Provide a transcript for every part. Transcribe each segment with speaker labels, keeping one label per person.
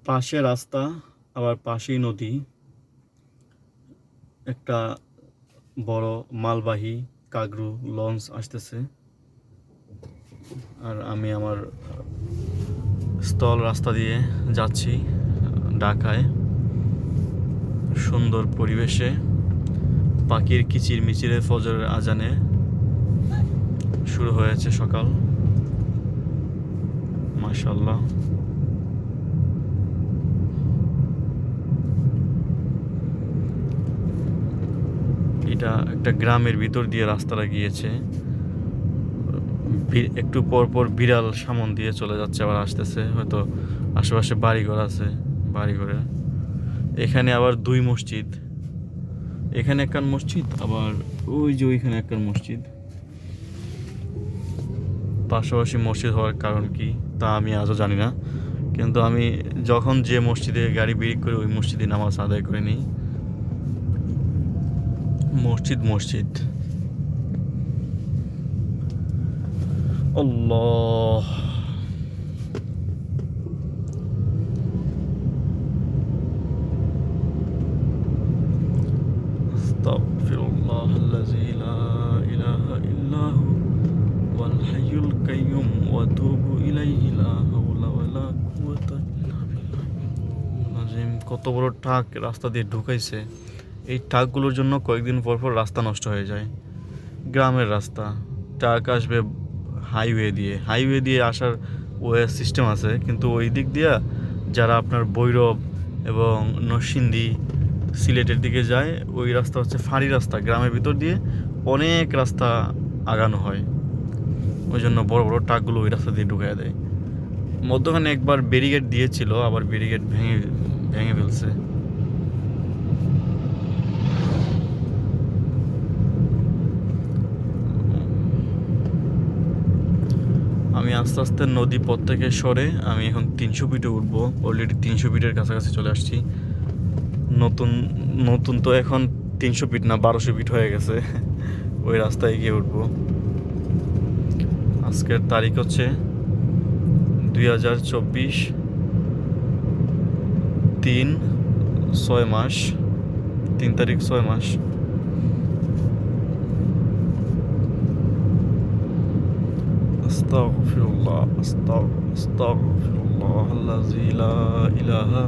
Speaker 1: পাশে রাস্তা, আবার পাশেই নদী। একটা বড় মালবাহী কাগরু লঞ্চ আসতেছে, আর আমি আমার স্থল রাস্তা দিয়ে যাচ্ছি ঢাকায়। সুন্দর পরিবেশে পাখির কিচির মিচিরে ফজরের আজানে শুরু হয়েছে সকাল। মাশাআল্লাহ। এটা একটা গ্রামের ভিতর দিয়ে রাস্তাটা গিয়েছে। একটু পর পর বিড়াল সামন দিয়ে চলে যাচ্ছে, আবার আসতেছে। হয়তো আশেপাশে বাড়িঘর আছে, বাড়িঘরে। এখানে আবার দুই মসজিদ, এখানে একখান মসজিদ, আবার ওই যে ওইখানে একখান মসজিদ। পাশাপাশি মসজিদ হওয়ার কারণ কি তা আমি আজও জানি না, কিন্তু আমি যখন যে মসজিদে গাড়ি বেরিক করি ওই মসজিদে নামাজ আদায় করে নিই। মসজিদ মসজিদ। আল্লাহ। আস্তাগফিরুল্লাহাল্লাযী লা ইলাহা ইল্লা হু ওয়াল হাইয়ুল কাইয়্যুম ওয়া আতুবু ইলাইহি লা হাওলা ওয়ালা কুওয়াতা ইল্লা বিল্লাহ। কত বড় ট্রাক রাস্তা দিয়ে ঢুকাইছে। এই ট্রাকগুলোর জন্য কয়েকদিন পর পর রাস্তা নষ্ট হয়ে যায়। গ্রামের রাস্তা, ট্রাক আসবে হাইওয়ে দিয়ে আসার ওয়ে সিস্টেম আছে, কিন্তু ওই দিক দিয়া যারা আপনার ভৈরব এবং নরসিংদী সিলেটের দিকে যায়, ওই রাস্তা হচ্ছে ফাঁড়ি রাস্তা। গ্রামের ভিতর দিয়ে অনেক রাস্তা আগানো হয়, ওই জন্য বড় বড় ট্রাকগুলো ওই রাস্তা দিয়ে ঢুকাই দেয়। মধ্যখানে একবার ব্যারিকেড দিয়েছিল, আবার ব্যারিকেড ভেঙে ভেঙে ফেলছে। আমি আস্তে আস্তে নদী পথ থেকে সরে আমি এখন 300 ফিটে উঠবো। অলরেডি 300 ফিটের কাছাকাছি চলে আসছি। নতুন নতুন তো এখন 300 ফিট না, 1200 ফিট হয়ে গেছে। ওই রাস্তায় গিয়ে উঠবো। আজকের তারিখ হচ্ছে 2024 3/6 3 তারিখ 6 মাস। আস্তাগফিরুল্লাহ আস্তাগফিরুল্লাহাল্লাযী লা ইলাহা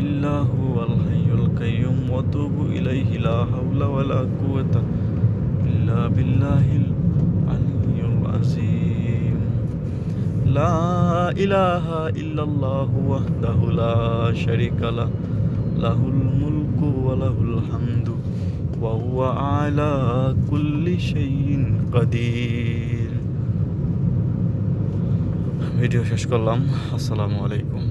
Speaker 1: ইল্লা হুয়াল হাইয়ুল কাইয়্যুম ওয়া আতুবু ইলাইহি লা হাওলা ওয়ালা কুওয়াতা ইল্লা বিল্লাহিল আলিয়্যিল আযীম। লা ইলাহা ইল্লাল্লাহু ওয়াহদাহু লা শারীকা লাহু লাহুল মুলকু ওয়া লাহুল হামদু ওয়া হুয়া আলা কুল্লি শাইইন কাদির। ভিডিও শেষ করলাম। আসসালামু আলাইকুম।